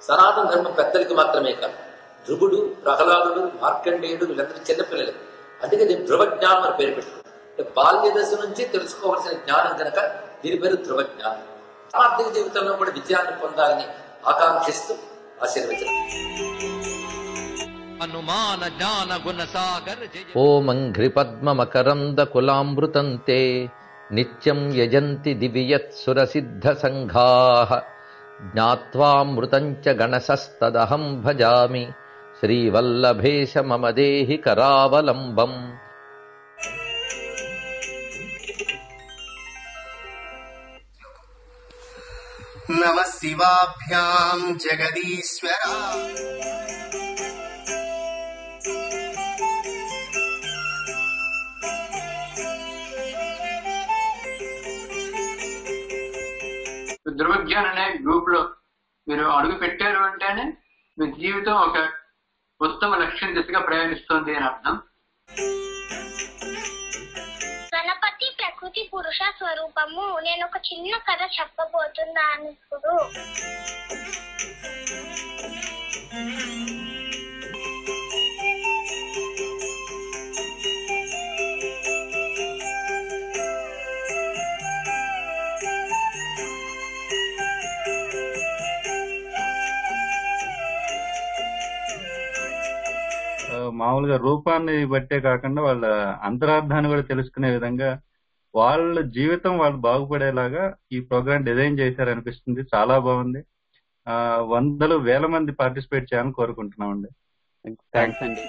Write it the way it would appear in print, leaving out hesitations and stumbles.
సనాతన ధర్మం పెద్దలకి మాత్రమే కాదు, ధ్రువుడు, ప్రహ్లాదుడు, మార్కండేయుడు వీళ్ళందరూ చిన్నపిల్లలు. అందుకే దీన్ని ధ్రువ జ్ఞానం అని పేరు పెట్టారు. అంటే బాల్య దశ నుంచి తెలుసుకోవాల్సిన జ్ఞానం కనుక దీని పేరు ధ్రువ జ్ఞానం. ఆర్థిక జీవితంలో కూడా విజయాన్ని పొందాలని ఆకాంక్షిస్తూ ఆశీర్వచనం. ఓం అంఘ్రిపద్మమకరంద కులామృతంతే నిత్యం యజంతి దివ్యత్సురసిద్ధ సంఘాః జ్ఞాత్వామృతం చ గణశస్తదహం భజామి శ్రీవల్లభేశ మమ దేహి కరావలంబం. నమః శివాభ్యాం జగదీశ్వర. ధ్రువజ్ఞాన్ అనే గ్రూప్ లో మీరు అడుగు పెట్టారు అంటేనే మీ జీవితం ఒక ఉత్తమ లక్ష్యం దిశగా ప్రయాణిస్తోంది అని అర్థం. గణపతి ప్రకృతి పురుష స్వరూపము. నేను ఒక చిన్న కథ చెప్పబోతున్నాను ఇప్పుడు. మామూలుగా రూపాన్ని బట్టే కాకుండా వాళ్ళ అంతరార్థాన్ని కూడా తెలుసుకునే విధంగా వాళ్ళ జీవితం వాళ్ళు బాగుపడేలాగా ఈ ప్రోగ్రామ్ డిజైన్ చేశారనిపిస్తుంది. చాలా బాగుంది. వందలు వేల మంది పార్టిసిపేట్ చేయాలని కోరుకుంటున్నామండి. థ్యాంక్స్ అండి.